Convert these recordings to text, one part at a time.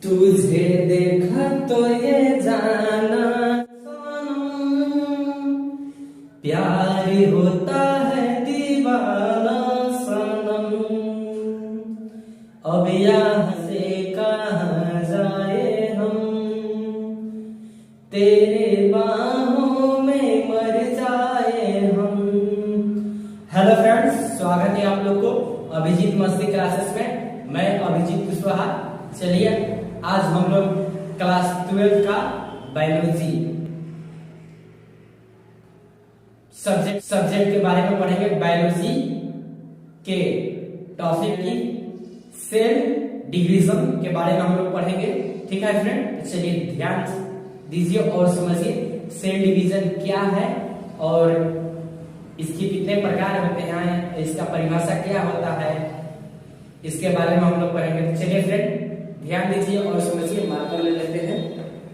तुझे देखा तो ये जाना सनम, प्यार होता है दीवाना सनम। अब यहाँ से कहाँ जाए हम, तेरे बाहों में मर जाए हम। हेलो फ्रेंड्स, स्वागत है आप लोग को अभिजीत मस्ती क्लासेस में। मैं अभिजीत कुशवाहा। चलिए आज हम लोग क्लास 12 का बायोलॉजी सब्जेक्ट के बारे में पढ़ेंगे। बायोलॉजी के टॉपिक की सेल डिवीजन के बारे में हम लोग पढ़ेंगे। ठीक है फ्रेंड, चलिए ध्यान दीजिए और समझिए सेल डिवीजन क्या है और इसके कितने प्रकार होते हैं, इसका परिभाषा क्या होता है, इसके बारे में हम लोग पढ़ेंगे। चलिए फ्रेंड ध्यान दीजिए और समझिए। मार्कर ले लेते हैं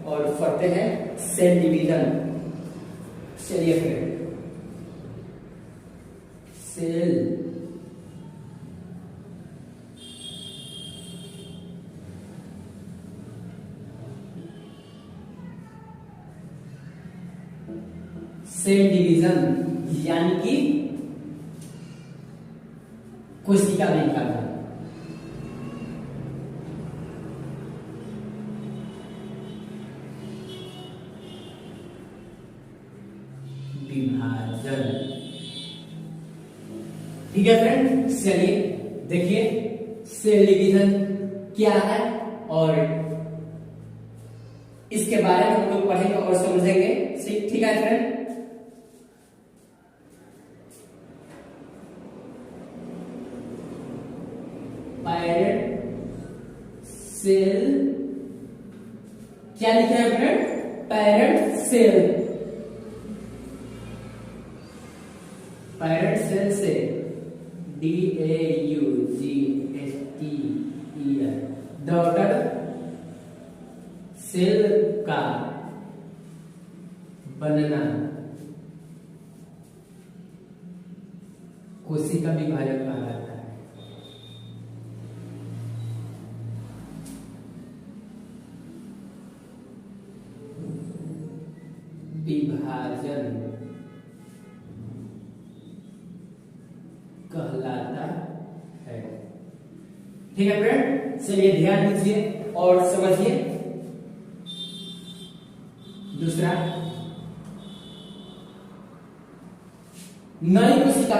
और पढ़ते हैं सेल डिवीजन। चलिए फ्रेंड, सेल सेल डिवीजन यानी कि कोशिका विभाजन। ठीक है फ्रेंड, चलिए देखिए सेल डिवीजन क्या है और इसके बारे में हम लोग पढ़ेंगे और समझेंगे। ठीक है फ्रेंड, पैरेंट सेल क्या लिखा है friend? Parent cell. Parent cell से DAUGSTEL डॉटर सेल का बनना कोशिका विभाजन कहलाता है। विभाजन कहलाता है। ठीक है फ्रेंड, चलिए ध्यान दीजिए और समझिए। दूसरा, नई कोशिका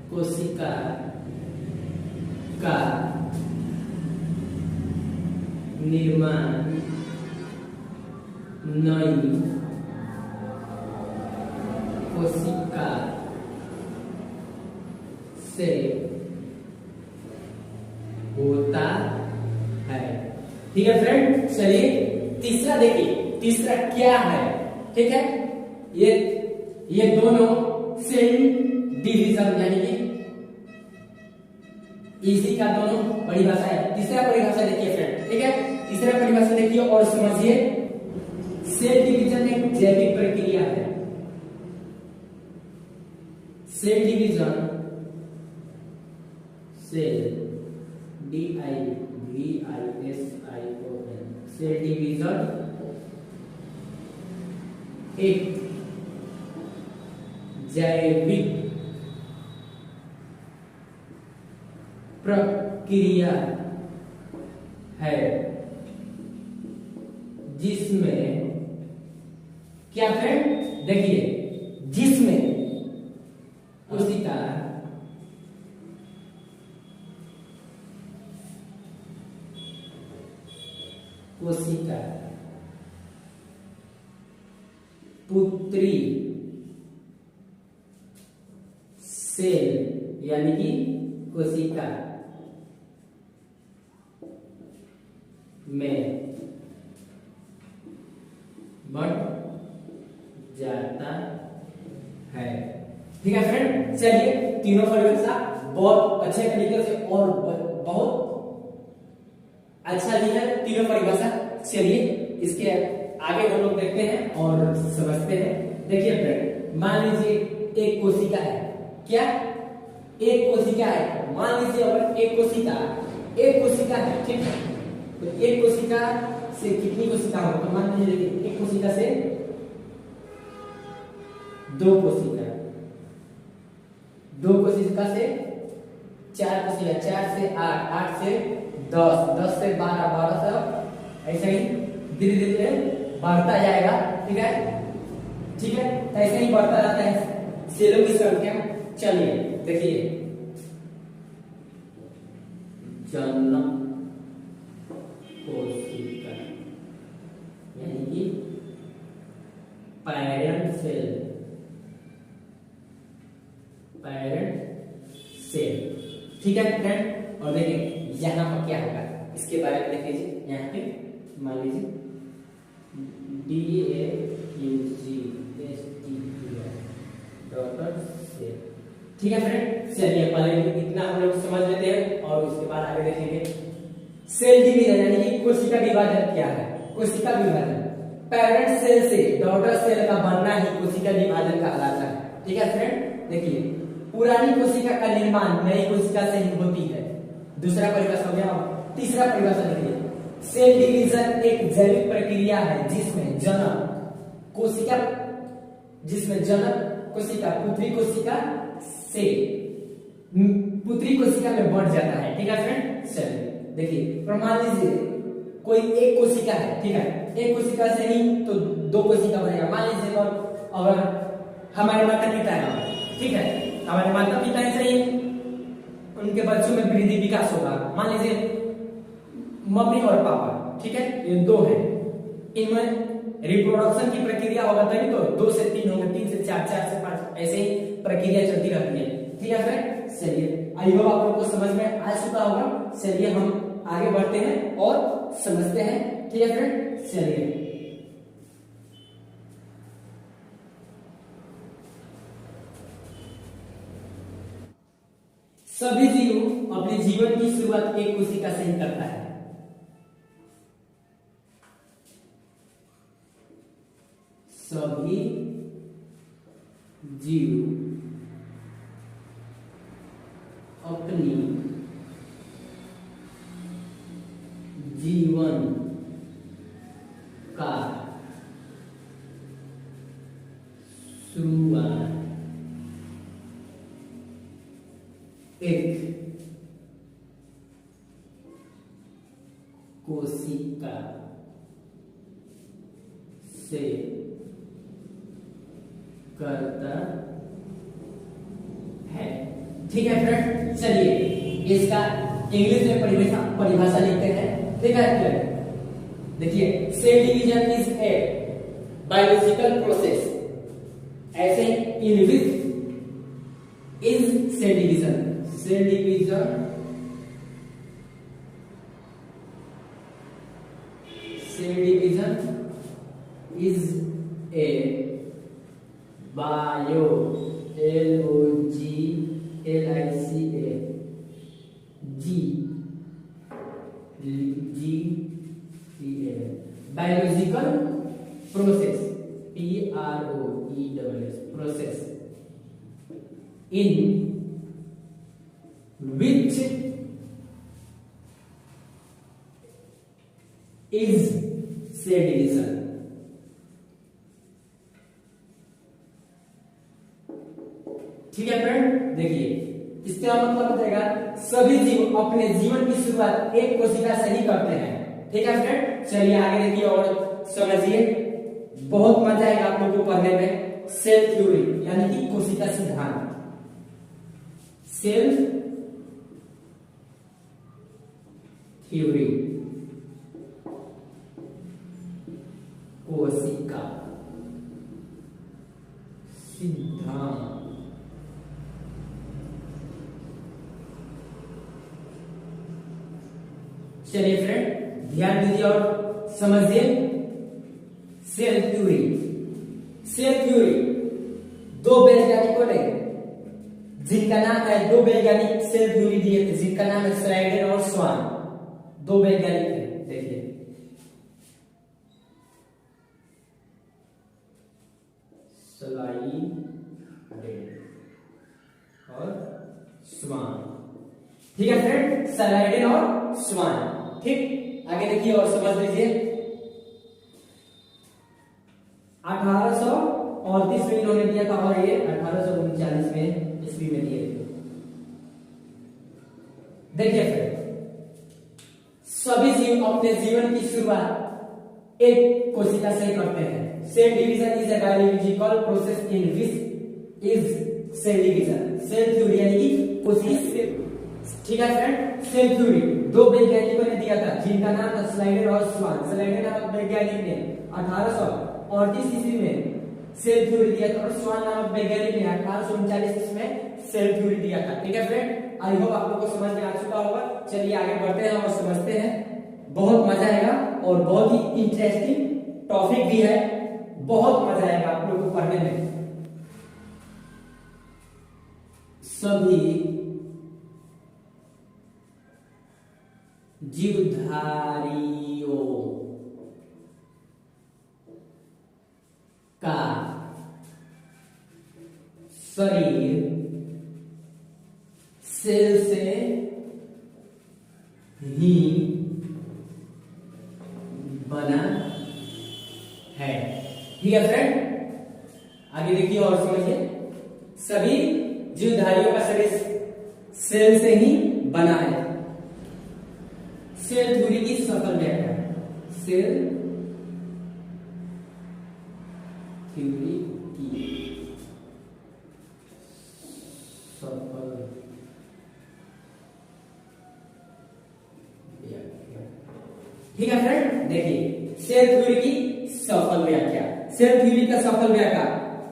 कोशिका का निर्माण नई कोशिका से होता है। ठीक है फ्रेंड, चलिए तीसरा देखिए, तीसरा क्या है। ठीक है, ये दोनों सेल डिवीजन यानी कि इसी का दोनों परिभाषा है। तीसरा परिभाषा देखिए फ्रेंड। ठीक है, तीसरा परिभाषा देखिए और समझिए। सेल डिवीजन एक जैविक प्रक्रिया है। Cell division, cell DIVISION, cell division एक जैविक प्रक्रिया है जिसमें क्या फ्रेंड देखिए, जिसमें कोशिका पुत्री सेल यानी कि कोशिका में बढ़ जाता है। ठीक है फ्रेंड, चलिए तीनों परिभाषा बहुत अच्छे तरीके से और बहुत अच्छा लिखा है तीनों परिभाषा। चलिए इसके आगे हम लोग देखते हैं और समझते हैं। देखिए फ्रेंड, मान लीजिए एक कोशिका है। क्या? एक कोशिका है, मान लीजिए अगर एक कोशिका है, ठीक है, तो एक कोशिका से कितनी कोशिका हो, तो मान लीजिए देखिए एक कोशिका से दो कोशिका, दो कोशिका से चार कोशिका, चार से आठ, आठ से 10, 10 से 12, 12 से ऐसे ही धीरे धीरे बढ़ता जाएगा, ठीक है, ठीक है, तो ऐसे ही बढ़ता रहता है सेलों की संख्या। चलिए देखिए, जन्म कोशिका यानी कि पैरेंट सेल, ठीक है फ्रेंड। और देखिए यहाँ पर क्या होगा इसके बारे में देख लीजिए, यहाँ पे मान लीजिए डॉटर सेल, ठीक है फ्रेंड। चलिए पहले इतना हम लोग समझ लेते हैं और उसके बाद आगे देखेंगे सेल डिवीजन यानी कि कोशिका विभाजन क्या है। कोशिका विभाजन पेरेंट सेल से डॉटर सेल का बनना ही कोशिका विभाजन कहलाता है, ठीक है फ्रेंड। देखिए पुरानी कोशिका का निर्माण नई कोशिका से ही होती है, दूसरा परिभाषा हो गया। तीसरा परिभाषा देखिए, सेल डिवीजन एक जैविक प्रक्रिया है जिसमें जनक कोशिका पुत्री कोशिका से पुत्री कोशिका में बढ़ जाता है, ठीक है फ्रेंड। चलिए देखिए, मान लीजिए कोई एक कोशिका है, ठीक है, एक कोशिका से ही तो दो कोशिका बनेगा। मान लीजिए अगर हमारे माता पिता है, ठीक है, हमारे माता पिता से ही उनके बच्चों में वृद्धि विकास होगा। मान लीजिए मम्मी और पापा, ठीक है, ये दो है, इनमें रिप्रोडक्शन की प्रक्रिया होगा तभी तो 2 से 3 होंगे, 3 से 4, 4 से 5, ऐसे ही प्रक्रिया चलती रहती है, ठीक है फ्रेंड। चलिए आई होप आप लोग को समझ में आ चुका होगा। चलिए हम आगे बढ़ते हैं और समझते हैं, ठीक है फ्रेंड। चलिए सभी जीव अपने जीवन की शुरुआत एक कोशिका से ही करता है। सभी जीव अपनी जीवन का शुरुआत एक कोशिका से करता है, ठीक है फ्रेंड। चलिए इसका इंग्लिश में परिभाषा लिखते हैं, ठीक है। देखिए cell division is a biological process, ऐसे in which is cell division is a biological process, process in which is cell division, ठीक है फ्रेंड। देखिए इसका मतलब हो जाएगा सभी जीव अपने जीवन की शुरुआत एक कोशिका से ही करते हैं, ठीक है फ्रेंड। चलिए आगे देखिए और समझिए, बहुत मजा आएगा आप लोगों को पढ़ने में। सेल थ्योरी यानी कि कोशिका सिद्धांत, सेल थ्योरी कोशिका सिद्धांत। चलिए फ्रेंड ध्यान दीजिए और समझिए सेल थ्योरी। दो वैज्ञानिकों ने जिनका नाम है, दो वैज्ञानिक सेल थ्योरी दिए थे जिनका नाम है स्लाइडेन और स्वान, दो वैज्ञानिक थे। देखिए स्लाइडेन और स्वान। ठीक है फ्रेंड, सलाइडेन और स्वान। ठीक, आगे देखिए और समझ लीजिए। 1838 में इन्होंने दिया था और ये 1839 में ईस्वी में दिए थे। देखिए फ्रेंड, सभी जीव अपने जीवन की शुरुआत एक कोशिका से करते हैं। Cell division is a biological process in which is cell division. Cell theory यानी कि कोशिका। ठीक है फ्रेंड, सेल थ्योरी दो वैज्ञानिकों ने दिया था जिनका नाम था स्लाइडर और स्वान। स्लाइडर नामक वैज्ञानिक ने 1838 ईस्वी में सेल थ्योरी दिया था और स्वान नामक वैज्ञानिक ने 1839 में सेल थ्योरी दिया था। ठीक है फ्रेंड, आई होप आप लोगों को समझ में आ चुका होगा। चलिए आगे बढ़ते हैं और समझते हैं। बहुत मजा आएगा और बहुत ही इंटरेस्टिंग टॉपिक भी है। बहुत मजा आएगा आप लोगों को पढ़ने में। सभी जीवधारियों का शरीर सेल से ही बना है। ठीक है फ्रेंड, आगे देखिए और समझिए। सभी जीवधारियों का शरीर सेल से ही बना है। सेल थ्योरी की सफल व्याख्या। सेल थ्योरी की सफल व्याख्या। ठीक है फ्रेंड, देखिए सेल थ्योरी की सफल व्याख्या। सेल थ्योरी का सफल व्याख्या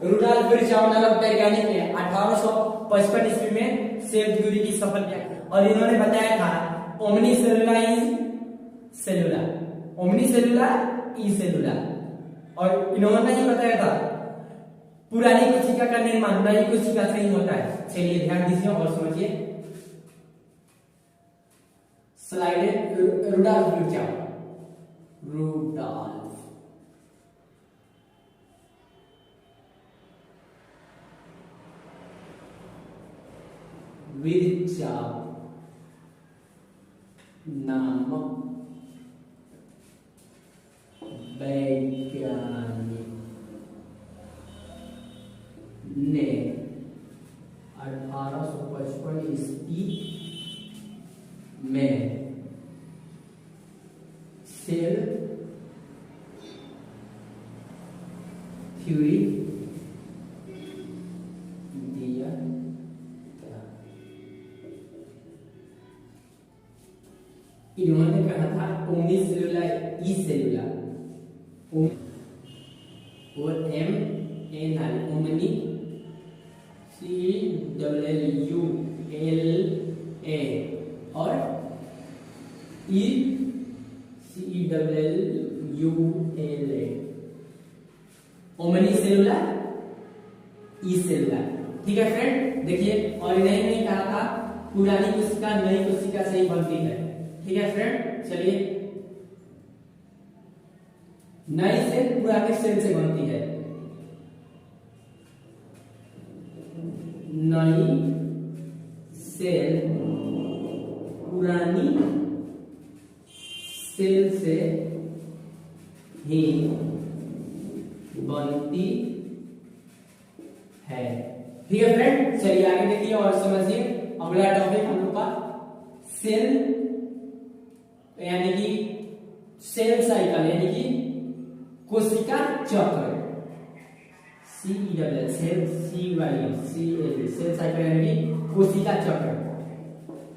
रुडॉल्फ विर्चॉव नामक वैज्ञानिक ने 1855 ईस्वी में सेल थ्योरी की सफल व्याख्या, और इन्होंने बताया था ओमनीसेलुलर इज सेलुलर, ओमनीसेलुलर ई सेलुलर। और इन्होंने ही बताया था पुरानी कोशिका का निर्माण नई कोशिका से ही होता है। चलिए ध्यान दीजिए और समझिए। Slide Rudolf Virchow. Rudolf Virchow नामक वैज्ञानिक ने 1855 ईस्वी में सेल थ्योरी दिया था। इन्होंने कहा था ओमनीसेलुलर ई सेलुलर, और MNI ओमनी CLLULA और ECLLULA ओमनी सेलुलर ई सेलुलर। ठीक है फ्रेंड, देखिए और इन्हें नहीं कहा था पुरानी कोशिका नई कोशिका से ही बनती है। ठीक है फ्रेंड, चलिए नई सेल पुराने सेल से बनती है। नई सेल पुरानी सेल से ही बनती है। ठीक है फ्रेंड, चलिए आगे देखिए और समझिए। अगला टॉपिक हम लोग का सेल यानी कि सेल साइकिल यानी कि कोशिका चक्र। CEL cell CYCL cell cycle यानी कि कोशिका चक्र।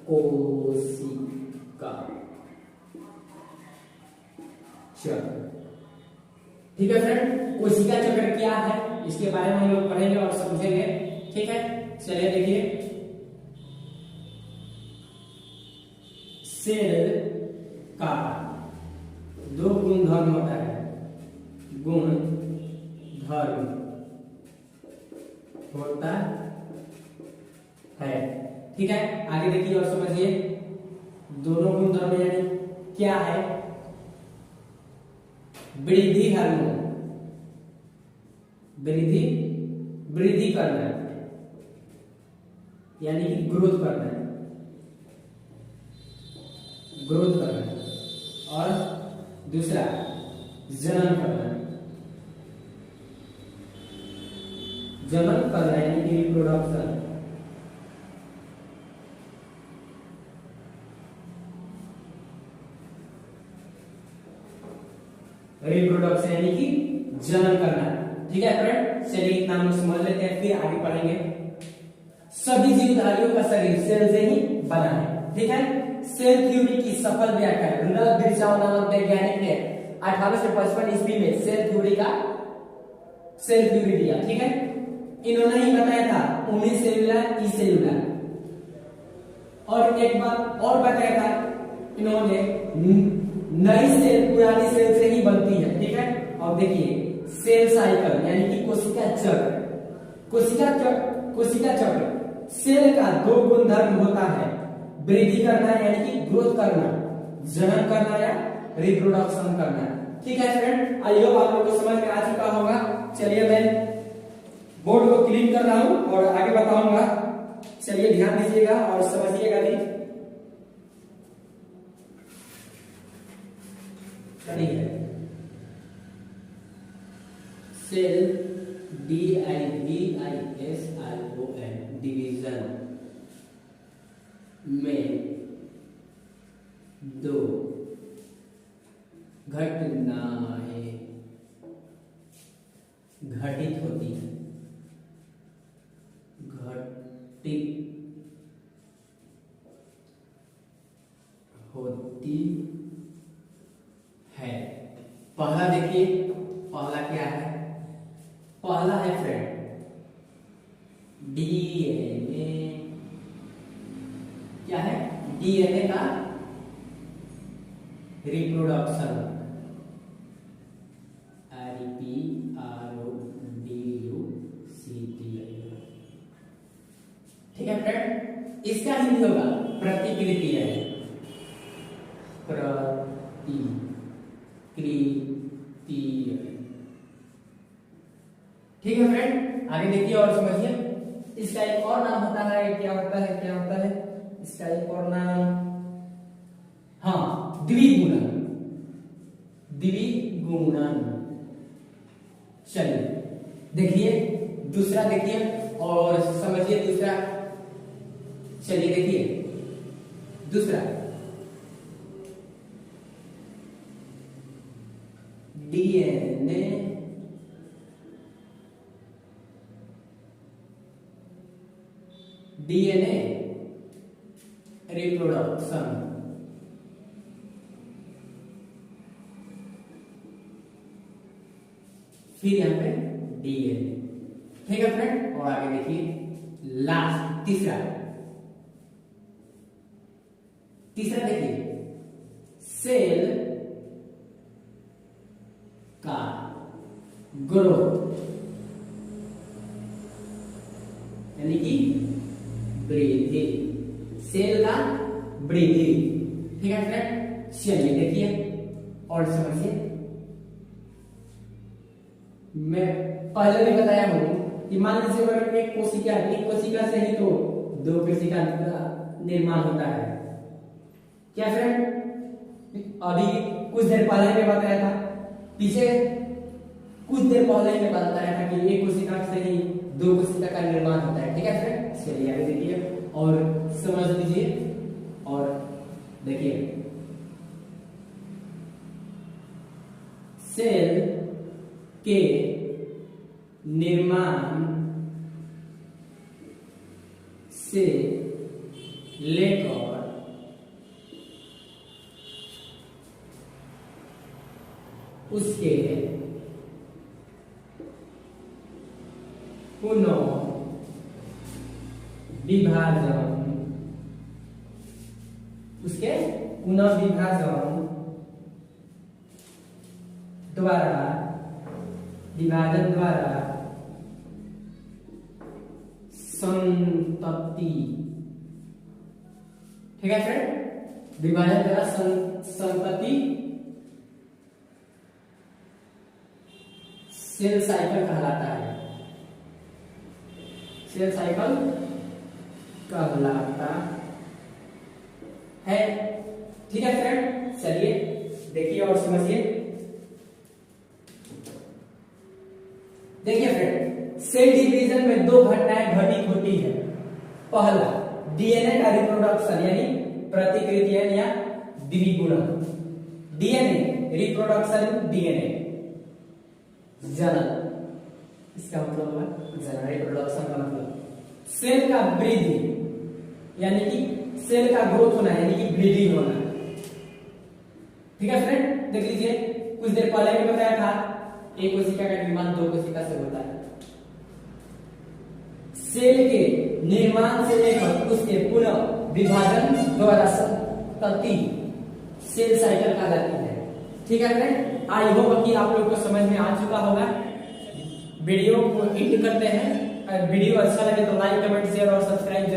कोशिका चक्र। ठीक है फ्रेंड, कोशिका चक्र क्या है इसके बारे में हम लोग पढ़ेंगे और समझेंगे। ठीक है, चलिए देखिए। सेल का दो गुण धर्म होता है। गुण धर्म होता है। ठीक है, आगे देखिए और समझिए। दोनों गुण धर्म यानी क्या है? वृद्धि हार्मोन, वृद्धि करना, यानी कि ग्रोथ करना है, ग्रोथ करना है। और दूसरा जनन करना है, जनन करना है यानी कि रिप्रोडक्शन। रिप्रोडक्शन यानी कि जनन करना है। ठीक है फ्रेंड, चलिए इतना हम समझ लेते हैं, फिर आगे पढ़ेंगे। सभी जीवधारियों का शरीर सेल से ही बना है। ठीक है, सेल थ्योरी की सफल व्याख्या रनल्फ बिरचाओ नामक वैज्ञानिक ने 1855 ईस्वी में सेल थ्योरी दिया। ठीक है, इन्होंने ही बताया था यूनिसेलुलर ई सेलुलर। और एक बात और बताया था इन्होंने, नई सेल पुरानी सेल से ही बनती है। ठीक है, अब देखिए सेल साइकिल यानी कि कोशिका चक्र। कोशिका चक्र सेल का दो गुणधर्म होता है, वृद्धि करना यानी कि ग्रोथ करना, जनन करना या रिप्रोडक्शन करना। ठीक है फ्रेंड, आई होप आप लोगों को समझ में आ चुका होगा। चलिए मैं बोर्ड को क्लीन कर रहा हूं और आगे बताऊंगा। चलिए ध्यान दीजिएगा और समझिएगा भी। सेल DIVISION डिवीजन में दो घटनाएं घटित होती है, पहला देखिए, पहला क्या है? पहला है फ्रेंड डीएनए। क्या है? डीएनए का रिप्रोडक्शन। ठीक है फ्रेंड, इसका हिंदी होगा प्रतिकृति। ठीक है फ्रेंड, आगे देखिए और समझिए। इसका एक और नाम होता है, क्या होता है इसका एक और नाम, हाँ, द्विगुणन। चलिए देखिए दूसरा, देखिए और समझिए दूसरा। चलिए देखिए दूसरा, डीएनए रिप्रोडक्शन। फिर यहां पे डीएनए। ठीक है फ्रेंड, और आगे देखिए लास्ट तीसरा देखिए सेल का ग्रोथ यानी कि वृद्धि, सेल का वृद्धि। ठीक है फ्रेंड, चलिए देखिए और समझिए। मैं पहले भी बताया हूं कि मान लीजिए अगर एक कोशिका से ही तो दो कोशिका का निर्माण होता है। क्या फ्रेंड, अभी कुछ देर पहले मैं बताया था, पीछे कुछ देर पहले मैं बताया था कि एक कोशिका से ही दो कोशिका का निर्माण होता है। ठीक है फ्रेंड, चलिए आगे देखिए और समझ लीजिए और देखिए। सेल के निर्माण से लेकर उसके पुनः विभाजन द्वारा संतति। ठीक है फ्रेंड, विभाजन द्वारा संतति सेल साइकिल कहलाता है। सेल साइकिल कहलाता है। ठीक है फ्रेंड, चलिए देखिए और समझिए। देखिए फ्रेंड, सेल डिवीजन में दो घटनाएं घटित होती है। पहला डीएनए का रिप्रोडक्शन यानी प्रतिकृतियां या द्विगुणन, डीएनए रिप्रोडक्शन, डीएनए जनन, इसका मतलब है जनन, रिप्रोडक्शन का मतलब सेल का वृद्धि यानी कि सेल का ग्रोथ होना यानी कि ब्लीडिंग होना। ठीक है फ्रेंड, देख लीजिए कुछ देर पहले भी बताया था एक कोशिका का निर्माण दो कोशिका से होता है। सेल के निर्माण से लेकर उसके पुनः विभाजन द्वारा संतति सेल साइकिल कहा जाती है। ठीक है फ्रेंड, आई होप कि आप लोग को समझ में आ चुका होगा। वीडियो को एंड करते हैं। वीडियो अच्छा लगे तो लाइक, कमेंट, शेयर और सब्सक्राइब